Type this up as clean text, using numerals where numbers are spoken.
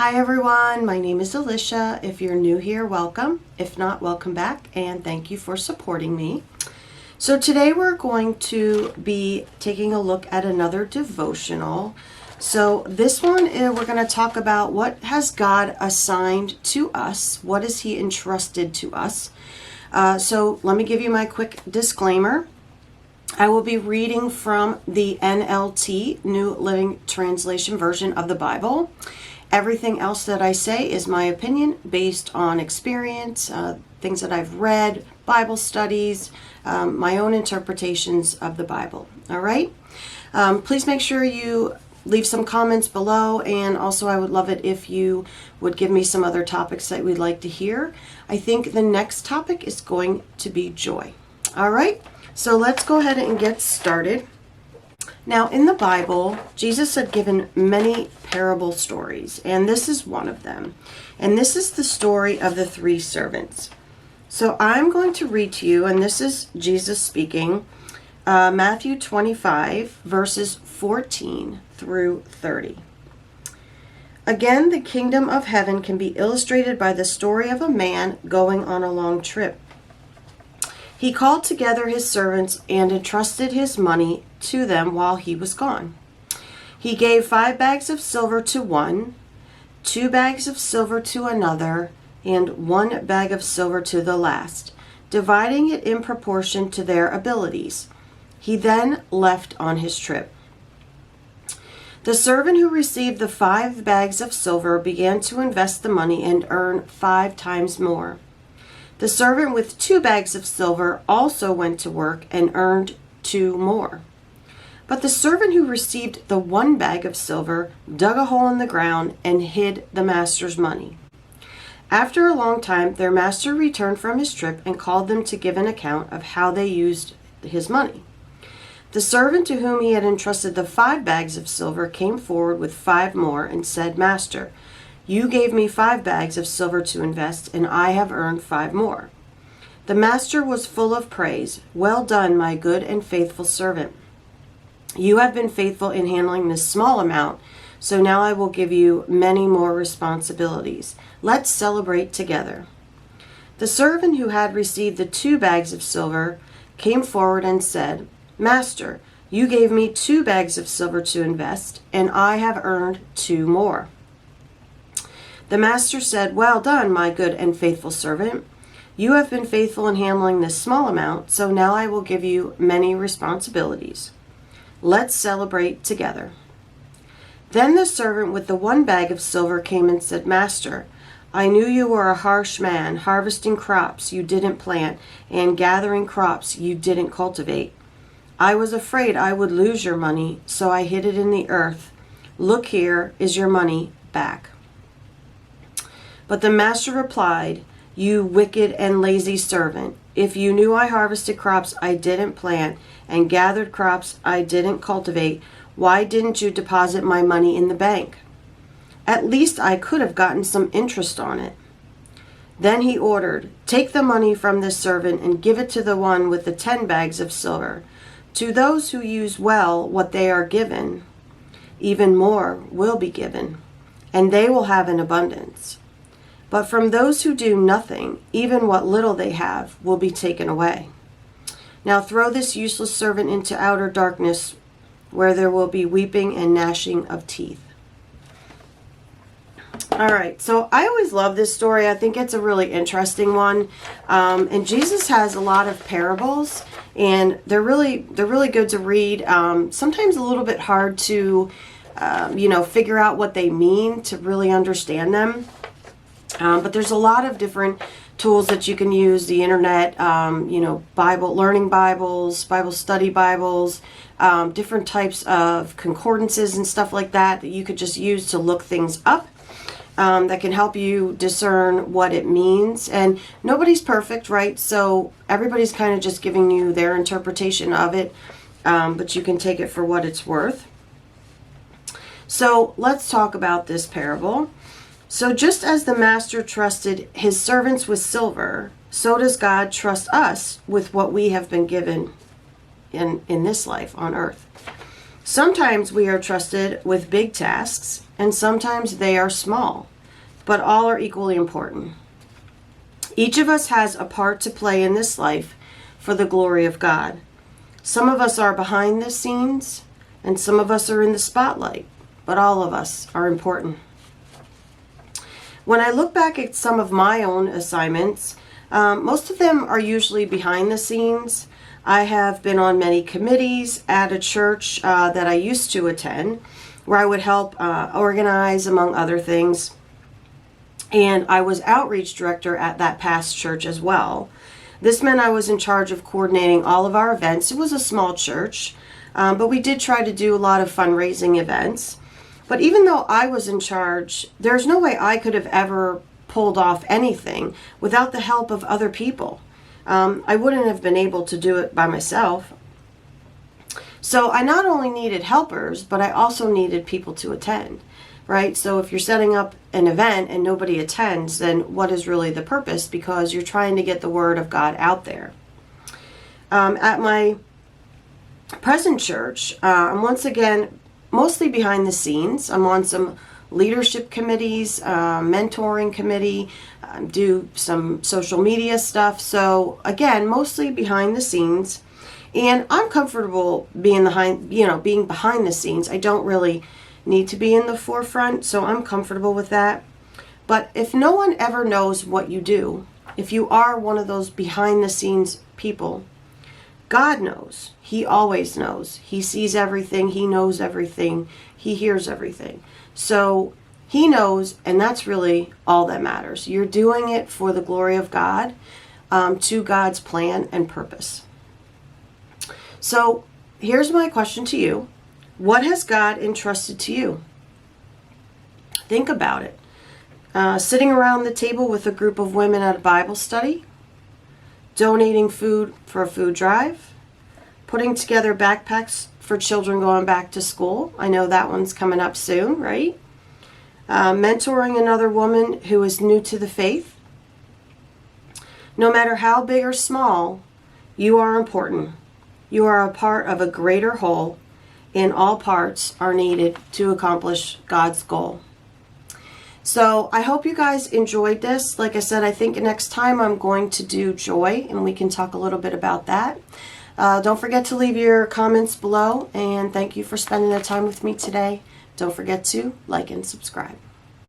Hi everyone, my name is Alicia. If you're new here, welcome. If not, welcome back, and thank you for supporting me. So today we're going to be taking a look at another devotional. So this one, we're going to talk about what has God assigned to us. What has He entrusted to us? So let me give you my quick disclaimer. I will be reading from the NLT, New Living Translation version of the Bible. Everything else that I say is my opinion based on experience, things that I've read, Bible studies, my own interpretations of the Bible. All right? Please make sure you leave some comments below, and also I would love it if you would give me some other topics that we'd like to hear. I think the next topic is going to be joy. All right? So let's go ahead and get started. Now, in the Bible, Jesus had given many parable stories, and this is one of them. And this is the story of the three servants. So I'm going to read to you, and this is Jesus speaking, Matthew 25, verses 14 through 30. Again, the kingdom of heaven can be illustrated by the story of a man going on a long trip. He called together his servants and entrusted his money to them while he was gone. He gave 5 bags of silver to one, 2 bags of silver to another, and 1 bag of silver to the last, dividing it in proportion to their abilities. He then left on his trip. The servant who received the 5 bags of silver began to invest the money and earn 5 times more. The servant with 2 bags of silver also went to work and earned 2 more. But the servant who received the 1 bag of silver dug a hole in the ground and hid the master's money. After a long time, their master returned from his trip and called them to give an account of how they used his money. The servant to whom he had entrusted the 5 bags of silver came forward with 5 more and said, "Master, you gave me 5 bags of silver to invest, and I have earned 5 more." The master was full of praise. "Well done, my good and faithful servant. You have been faithful in handling this small amount, so now I will give you many more responsibilities. Let's celebrate together." The servant who had received the 2 bags of silver came forward and said, "Master, you gave me 2 bags of silver to invest, and I have earned 2 more." The master said, "Well done, my good and faithful servant. You have been faithful in handling this small amount, so now I will give you many responsibilities. Let's celebrate together." Then the servant with the 1 bag of silver came and said, "Master, I knew you were a harsh man, harvesting crops you didn't plant and gathering crops you didn't cultivate. I was afraid I would lose your money, so I hid it in the earth. Look, here is your money back." But the master replied, "You wicked and lazy servant. If you knew I harvested crops I didn't plant and gathered crops I didn't cultivate, why didn't you deposit my money in the bank? At least I could have gotten some interest on it." Then he ordered, "Take the money from this servant and give it to the one with the 10 bags of silver. To those who use well what they are given, even more will be given, and they will have an abundance. But from those who do nothing, even what little they have will be taken away. Now throw this useless servant into outer darkness, where there will be weeping and gnashing of teeth." All right, so I always love this story. I think it's a really interesting one. And Jesus has a lot of parables, and they're really good to read. Sometimes a little bit hard to, figure out what they mean to really understand them. But there's a lot of different tools that you can use, the internet, Bible, learning Bibles, Bible study Bibles, different types of concordances and stuff like that you could just use to look things up, that can help you discern what it means. And nobody's perfect, right? So everybody's kind of just giving you their interpretation of it, but you can take it for what it's worth. So let's talk about this parable. So just as the master trusted his servants with silver, so does God trust us with what we have been given in this life on earth. Sometimes we are trusted with big tasks, and sometimes they are small. but all are equally important. Each of us has a part to play in this life for the glory of God. Some of us are behind the scenes, and some of us are in the spotlight, but all of us are important. When I look back at some of my own assignments, most of them are usually behind the scenes. I have been on many committees at a church that I used to attend, where I would help organize, among other things. And I was outreach director at that past church as well. This meant I was in charge of coordinating all of our events. It was a small church, but we did try to do a lot of fundraising events. But even though I was in charge, there's no way I could have ever pulled off anything without the help of other people. I wouldn't have been able to do it by myself. So I not only needed helpers, but I also needed people to attend, right? So if you're setting up an event and nobody attends, then what is really the purpose? Because you're trying to get the word of God out there. At my present church, I'm once again mostly behind the scenes. I'm on some leadership committees, mentoring committee, do some social media stuff. So again, mostly behind the scenes. And I'm comfortable being behind the scenes. I don't really need to be in the forefront, so I'm comfortable with that. But if no one ever knows what you do, if you are one of those behind the scenes people, God knows. He always knows. He sees everything. He knows everything. He hears everything. So he knows, and that's really all that matters. You're doing it for the glory of God, to God's plan and purpose. So here's my question to you. What has God entrusted to you? Think about it. Sitting around the table with a group of women at a Bible study, donating food for a food drive, putting together backpacks for children going back to school. I know that one's coming up soon, right? Mentoring another woman who is new to the faith. No matter how big or small, you are important. You are a part of a greater whole, and all parts are needed to accomplish God's goal. So I hope you guys enjoyed this. Like I said, I think next time I'm going to do joy, and we can talk a little bit about that. Don't forget to leave your comments below, and thank you for spending the time with me today. Don't forget to like and subscribe.